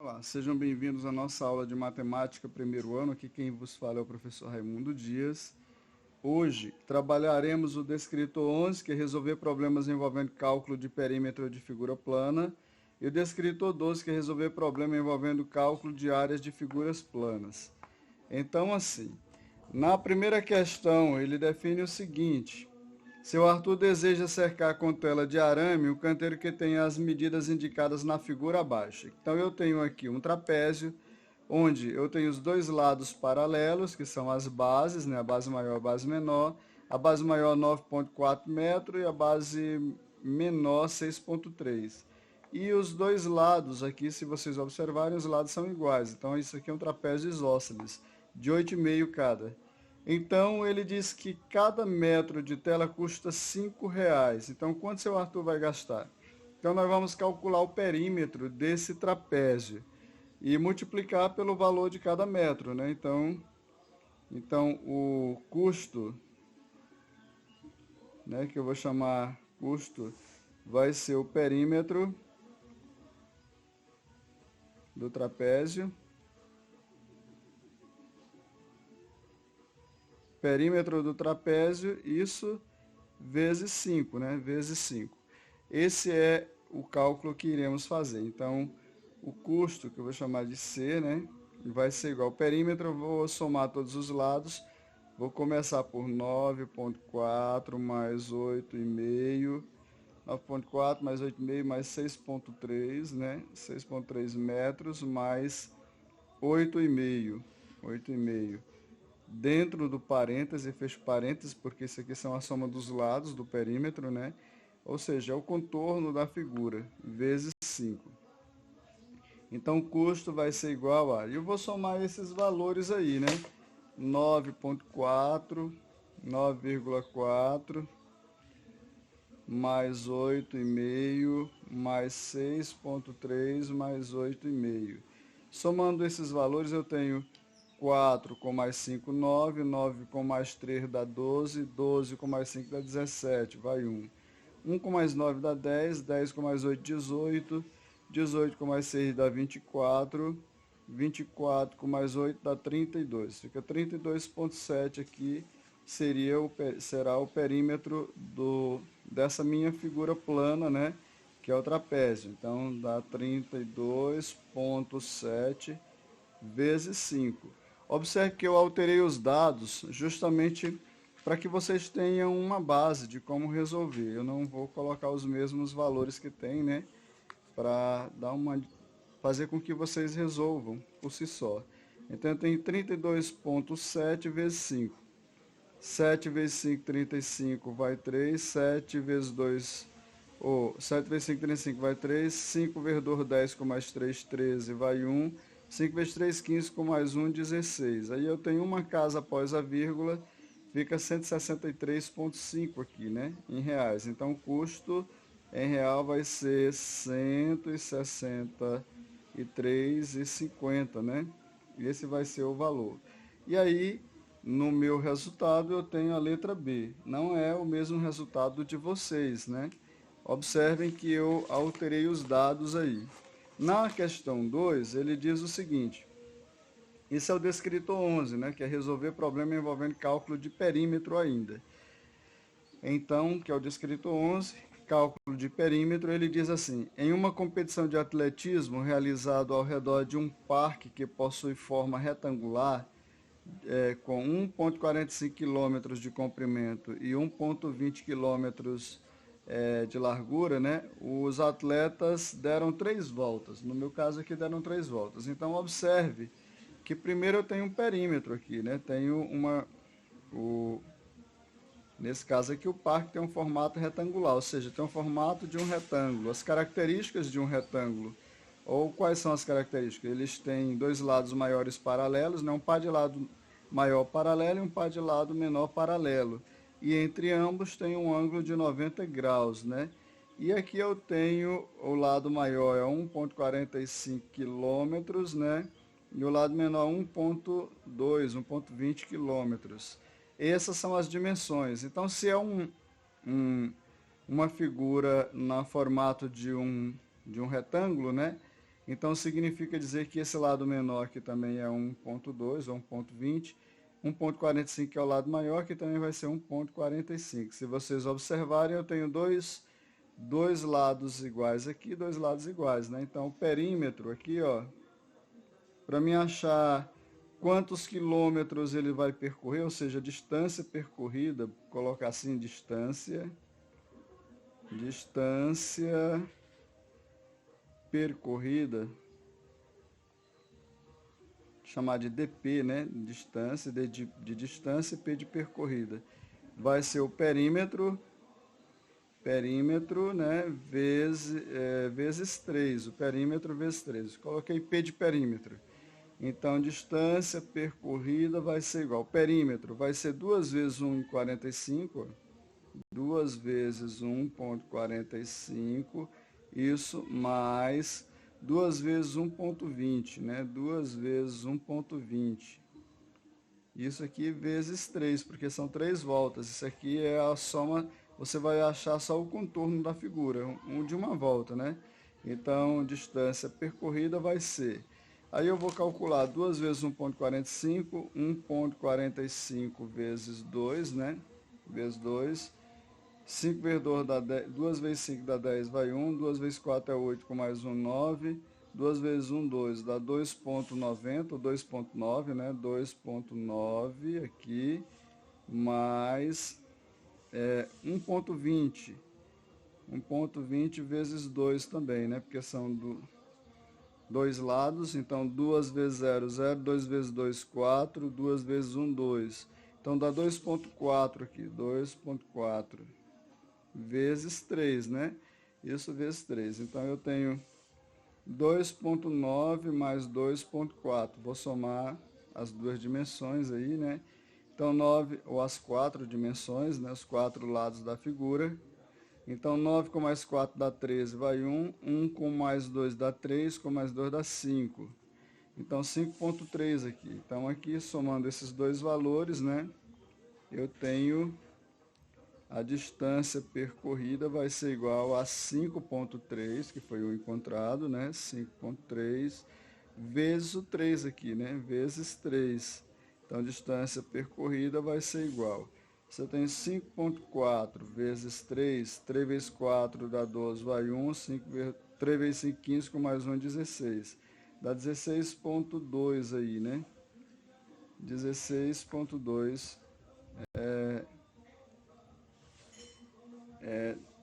Olá, sejam bem-vindos à nossa aula de matemática primeiro ano. Aqui quem vos fala é o professor Raimundo Dias. Hoje trabalharemos o descritor 11, que é resolver problemas envolvendo cálculo de perímetro de figura plana, e o descritor 12, que é resolver problema envolvendo cálculo de áreas de figuras planas. Então, assim, na primeira questão, ele define o seguinte: seu Arthur deseja cercar com tela de arame o canteiro que tem as medidas indicadas na figura abaixo. Então eu tenho aqui um trapézio, onde eu tenho os dois lados paralelos, que são as bases, né? A base maior e a base menor. A base maior 9,4 metros e a base menor 6,3. E os dois lados aqui, se vocês observarem, os lados são iguais. Então isso aqui é um trapézio isósceles, de 8,5 cada. Então ele diz que cada metro de tela custa R$ 5. Então quanto seu Arthur vai gastar? Então nós vamos calcular o perímetro desse trapézio e multiplicar pelo valor de cada metro, né? Então o custo, né, que eu vou chamar custo, vai ser o perímetro do trapézio. Perímetro do trapézio, isso vezes 5, né? Vezes 5. Esse é o cálculo que iremos fazer. Então, o custo, que eu vou chamar de C, né? Vai ser igual ao perímetro, eu vou somar todos os lados. Vou começar por 9,4 mais 8,5. 9,4 mais 8,5 mais 6,3, né? 6,3 metros mais 8,5. 8,5 dentro do parêntese, fecho parênteses, porque isso aqui são a soma dos lados do perímetro, né? Ou seja, é o contorno da figura, vezes 5. Então o custo vai ser igual a... Eu vou somar esses valores aí, né? 9,4, 9,4, mais 8,5, mais 6,3, mais 8,5. Somando esses valores eu tenho 4 com mais 5, 9, 9 com mais 3 dá 12, 12 com mais 5 dá 17, vai 1. 1 com mais 9 dá 10, 10 com mais 8, 18, 18 com mais 6 dá 24, 24 com mais 8 dá 32. Fica 32,7 aqui, será o perímetro dessa minha figura plana, né? Que é o trapézio. Então dá 32,7 vezes 5. Observe que eu alterei os dados justamente para que vocês tenham uma base de como resolver. Eu não vou colocar os mesmos valores que tem, né? Para fazer com que vocês resolvam por si só. Então eu tenho 32,7 vezes 5. 7 vezes 5, 35 vai 3. 7 vezes 2, 7 vezes 5, 35 vai 3. 5 vezes 2, 10 com mais 3, 13 vai 1. 5 vezes 3, 15 com mais 1, 16. Aí eu tenho uma casa após a vírgula, fica 163,5 aqui, né? Em reais. Então o custo em real vai ser 163,50, né? E esse vai ser o valor. E aí, no meu resultado, eu tenho a letra B. Não é o mesmo resultado de vocês, né? Observem que eu alterei os dados aí. Na questão 2, ele diz o seguinte: isso é o descritor 11, né, que é resolver problema envolvendo cálculo de perímetro ainda. Então, que é o descritor 11, cálculo de perímetro, ele diz assim: em uma competição de atletismo realizado ao redor de um parque que possui forma retangular, com 1,45 km de comprimento e 1,20 km de largura, né? Os atletas deram 3 voltas. No meu caso aqui deram 3 voltas. Então observe que primeiro eu tenho um perímetro aqui, né? Tenho nesse caso aqui o parque tem um formato retangular, ou seja, tem um formato de um retângulo. As características de um retângulo, ou quais são as características? Eles têm dois lados maiores paralelos, né? Um par de lado maior paralelo e um par de lado menor paralelo. E entre ambos tem um ângulo de 90 graus, né? E aqui eu tenho o lado maior é 1,45 quilômetros, né? E o lado menor 1,2, 1,20 quilômetros. Essas são as dimensões. Então, se é uma figura no formato de um retângulo, né? Então significa dizer que esse lado menor aqui também é 1,2 ou 1,20. 1,45 que é o lado maior, que também vai ser 1,45. Se vocês observarem, eu tenho dois lados iguais aqui, dois lados iguais, né? Então o perímetro aqui, ó, para mim achar quantos quilômetros ele vai percorrer, ou seja, a distância percorrida, colocar assim, distância percorrida, chamar de dp, né? Distância, de distância e p de percorrida. Vai ser o perímetro, né? Vezes 3, o perímetro vezes 3. Coloquei p de perímetro. Então, distância percorrida vai ser igual. Perímetro vai ser 2 vezes 1,45, 2 vezes 1,45, isso mais 2 vezes 1,20, né? 2 vezes 1,20. Isso aqui vezes 3, porque são 3 voltas. Isso aqui é a soma, você vai achar só o contorno da figura, de uma volta, né? Então, distância percorrida vai ser... Aí eu vou calcular 2 vezes 1,45, 1,45 vezes 2, né? Vezes 2. 5 vezes 2 dá 10, 2 vezes 5 dá 10, vai 1, 2 vezes 4 é 8, com mais 1, 9, 2 vezes 1, 2, dá 2,90, 2,9, né, 2,9 aqui, mais 1,20, 1,20 vezes 2 também, né, porque são dois lados, então 2 vezes 0, 0, 2 vezes 2, 4, 2 vezes 1, 2, então dá 2,4 aqui, 2,4. Vezes 3, né? Isso vezes 3. Então, eu tenho 2,9 mais 2,4. Vou somar as duas dimensões aí, né? Então, 9, ou as 4 dimensões, né? Os 4 lados da figura. Então, 9 com mais 4 dá 13, vai 1. 1 com mais 2 dá 3, com mais 2 dá 5. Então, 5,3 aqui. Então, aqui, somando esses dois valores, né? Eu tenho... A distância percorrida vai ser igual a 5,3, que foi o encontrado, né? 5,3 vezes o 3 aqui, né? Vezes 3. Então, a distância percorrida vai ser igual. Você tem 5,4 vezes 3. 3 vezes 4 dá 12, vai 1. 3 vezes 5, 15, com mais 1, 16. Dá 16,2 aí, né? 16,2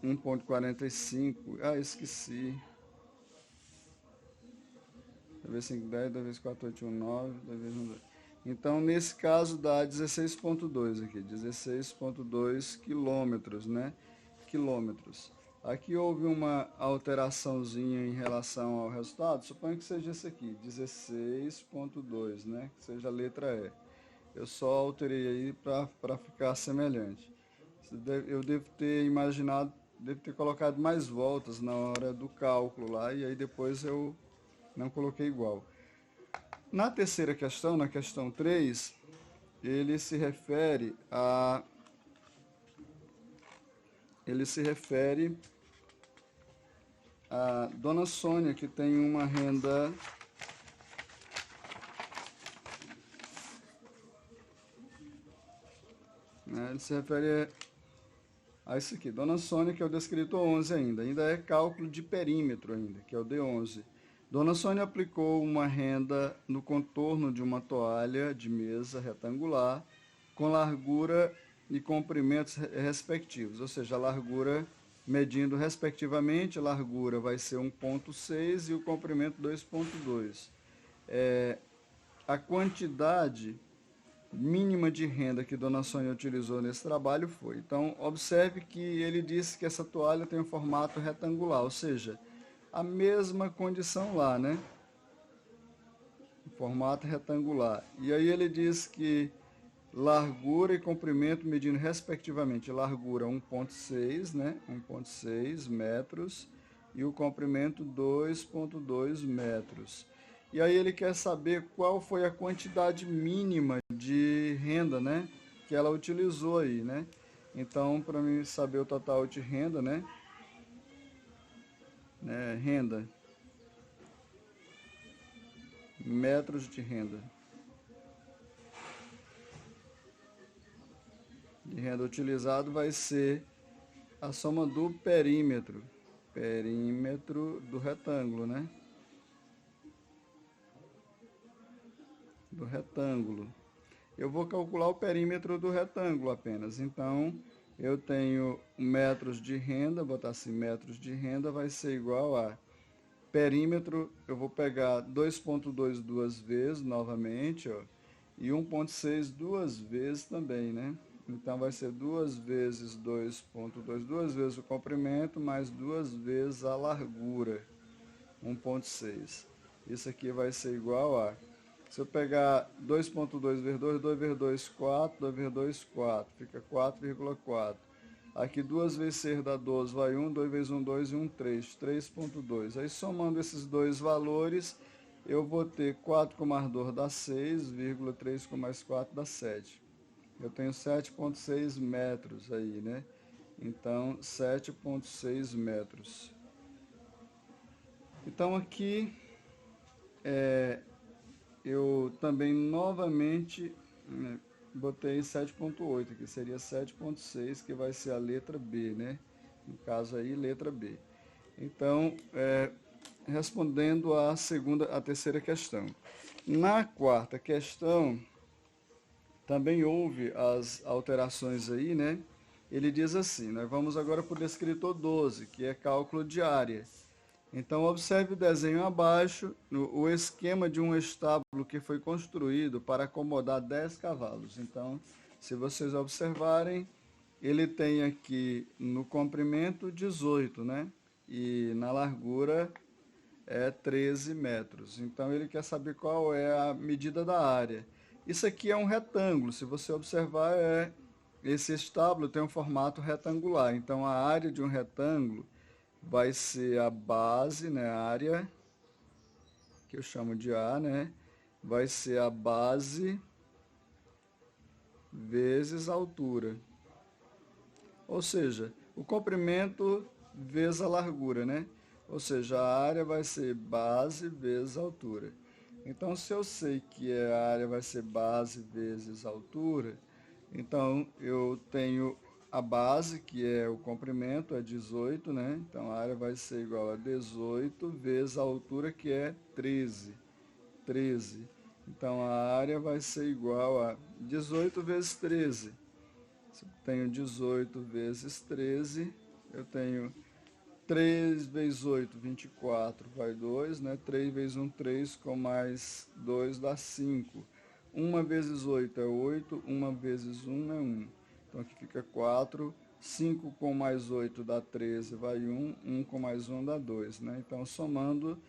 1,45. Ah, esqueci. 2 vezes 5, 10, 2 vezes 4, 8, 1, 9, 2 vezes 1, 2. Então, nesse caso, dá 16,2 aqui. 16,2 quilômetros, né? Quilômetros. Aqui houve uma alteraçãozinha em relação ao resultado. Suponho que seja esse aqui, 16,2, né? Que seja a letra E. Eu só alterei aí para ficar semelhante. Eu devo ter imaginado, devo ter colocado mais voltas na hora do cálculo lá, e aí depois eu não coloquei igual. Na terceira questão, na questão 3, ele se refere a Dona Sônia, que tem uma renda ele se refere a isso aqui. Dona Sônia, que é o descrito 11 ainda é cálculo de perímetro ainda, que é o D11. Dona Sônia aplicou uma renda no contorno de uma toalha de mesa retangular com largura e comprimentos respectivos, ou seja, a largura medindo respectivamente, a largura vai ser 1,6 e o comprimento 2,2. A quantidade mínima de renda que Dona Sônia utilizou nesse trabalho foi. Então, observe que ele disse que essa toalha tem um formato retangular, ou seja, a mesma condição lá, né? Formato retangular. E aí ele diz que largura e comprimento medindo respectivamente, largura 1,6, né? 1,6 metros e o comprimento 2,2 metros. E aí ele quer saber qual foi a quantidade mínima de renda, né, que ela utilizou aí, né? Então, para mim saber o total de renda, né, renda metros de renda. De renda utilizado vai ser a soma do perímetro do retângulo, né? Do retângulo. Eu vou calcular o perímetro do retângulo apenas. Então, eu tenho metros de renda, botar assim, metros de renda vai ser igual a perímetro, eu vou pegar 2,2 duas vezes, novamente, ó, e 1,6 duas vezes também, né? Então, vai ser 2 vezes 2,2, duas vezes o comprimento, mais duas vezes a largura, 1,6. Isso aqui vai ser igual a, se eu pegar 2,2 vezes 2, 2 vezes 2, 4, 2 vezes 2, 4, fica 4,4. Aqui 2 vezes 6 dá 12, vai 1, 2 vezes 1, 2 e 1, 3, 3,2. Aí somando esses dois valores, eu vou ter 4 com mais 2 dá 6, 3 com mais 4 dá 7. Eu tenho 7,6 metros aí, né? Então, 7,6 metros. Então, aqui, eu também novamente, né, botei 7,8, que seria 7,6, que vai ser a letra B, né? No caso aí, letra B. Então, respondendo a terceira questão. Na quarta questão, também houve as alterações aí, né? Ele diz assim, nós vamos agora para o descritor 12, que é cálculo de área. Então, observe o desenho abaixo, o esquema de um estábulo que foi construído para acomodar 10 cavalos. Então, se vocês observarem, ele tem aqui no comprimento 18, né? E na largura é 13 metros. Então, ele quer saber qual é a medida da área. Isso aqui é um retângulo, se você observar, esse estábulo tem um formato retangular. Então, a área de um retângulo vai ser a base, né, a área, que eu chamo de A, né, vai ser a base vezes a altura. Ou seja, o comprimento vezes a largura, né? Ou seja, a área vai ser base vezes a altura. Então, se eu sei que a área vai ser base vezes a altura, então eu tenho a base, que é o comprimento, é 18, né? Então a área vai ser igual a 18 vezes a altura, que é 13. 13. Então a área vai ser igual a 18 vezes 13. Se eu tenho 18 vezes 13, eu tenho 3 vezes 8, 24, vai 2, né? 3 vezes 1, 3, com mais 2 dá 5. 1 vezes 8 é 8, 1 vezes 1 é 1. Então aqui fica 4, 5 com mais 8 dá 13, vai 1, 1 com mais 1 dá 2, né? Então somando,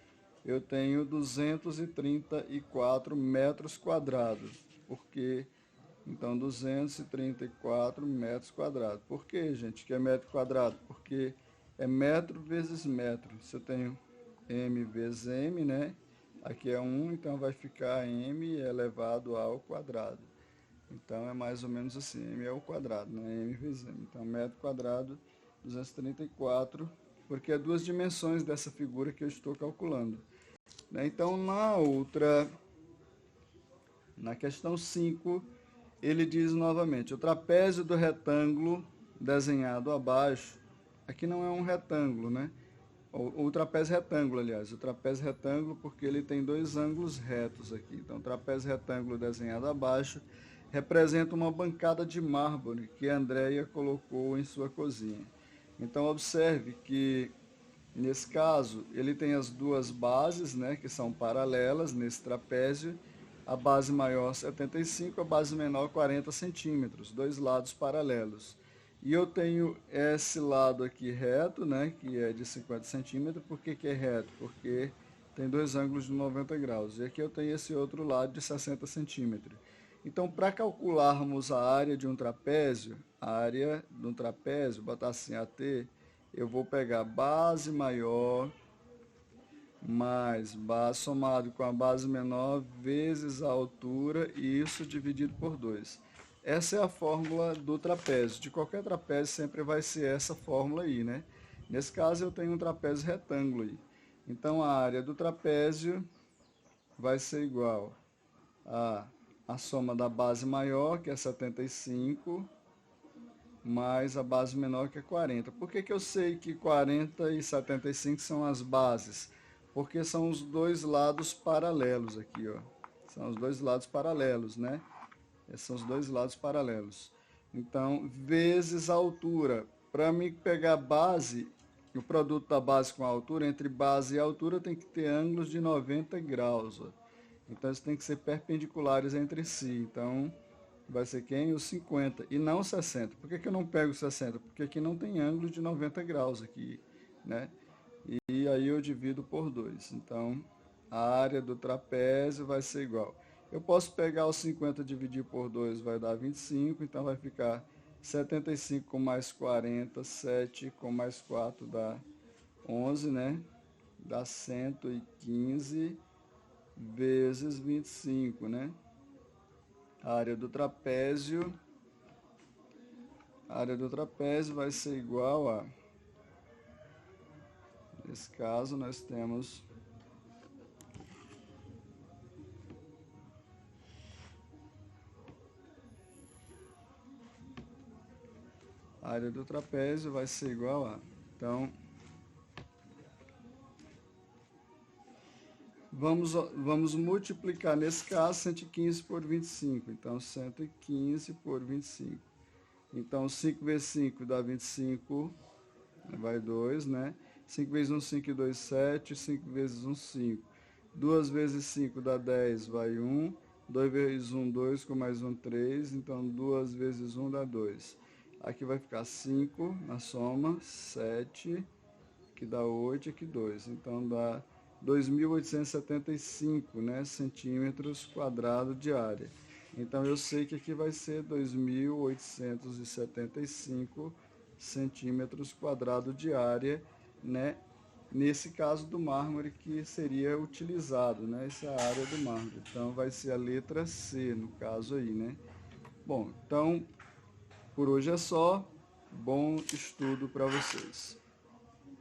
eu tenho 234 metros quadrados, porque... Então, 234 metros quadrados. Por que, gente, que é metro quadrado? Porque é metro vezes metro. Se eu tenho m vezes m, né? Aqui é 1, então vai ficar m elevado ao quadrado. Então, é mais ou menos assim, m é o quadrado, né? M vezes m. Então, metro quadrado, 234, porque é duas dimensões dessa figura que eu estou calculando. Então, na questão 5, ele diz novamente, o trapézio do retângulo desenhado abaixo, aqui não é um retângulo, né? O trapézio retângulo, aliás, o trapézio retângulo porque ele tem dois ângulos retos aqui. Então, o trapézio retângulo desenhado abaixo representa uma bancada de mármore que a Andréia colocou em sua cozinha. Então, observe que, nesse caso, ele tem as duas bases, né, que são paralelas nesse trapézio, a base maior 75, a base menor 40 centímetros, dois lados paralelos. E eu tenho esse lado aqui reto, né, que é de 50 centímetros. Por que é reto? Porque tem dois ângulos de 90 graus. E aqui eu tenho esse outro lado de 60 centímetros. Então, para calcularmos a área de um trapézio, botar assim AT, eu vou pegar base maior mais base somado com a base menor vezes a altura, e isso dividido por 2. Essa é a fórmula do trapézio. De qualquer trapézio sempre vai ser essa fórmula aí, né? Nesse caso eu tenho um trapézio retângulo aí. Então a área do trapézio vai ser igual a soma da base maior, que é 75, mais a base menor, que é 40. Por que que eu sei que 40 e 75 são as bases? Porque são os dois lados paralelos aqui, ó. São os dois lados paralelos, né? Esses são os dois lados paralelos. Então, vezes a altura. Para mim pegar a base, o produto da base com a altura, entre base e altura tem que ter ângulos de 90 graus, ó. Então, eles têm que ser perpendiculares entre si. Então, vai ser quem? Os 50 e não 60. Por que que eu não pego 60? Porque aqui não tem ângulo de 90 graus aqui, né? E aí eu divido por 2. Então, a área do trapézio vai ser igual. Eu posso pegar os 50 e dividir por 2, vai dar 25, então vai ficar 75 com mais 40, 7 com mais 4 dá 11, né? Dá 115 vezes 25, né? A área do trapézio vai ser igual a, nesse caso nós temos a área do trapézio vai ser igual a, então vamos multiplicar nesse caso 115 por 25, então 115 por 25. Então 5 vezes 5 dá 25, vai 2, né? 5 vezes 1, 5 e 2, 7, 5 vezes 1, 5. 2 vezes 5 dá 10, vai 1. 2 vezes 1, 2, com mais 1, 3. Então 2 vezes 1 dá 2. Aqui vai ficar 5 na soma, 7, que dá 8, aqui 2. Então dá 2.875, né, centímetros quadrados de área. Então eu sei que aqui vai ser 2.875 centímetros quadrados de área, né, nesse caso do mármore que seria utilizado, né, essa área do mármore. Então vai ser a letra C no caso aí, né. Bom, então por hoje é só. Bom estudo para vocês.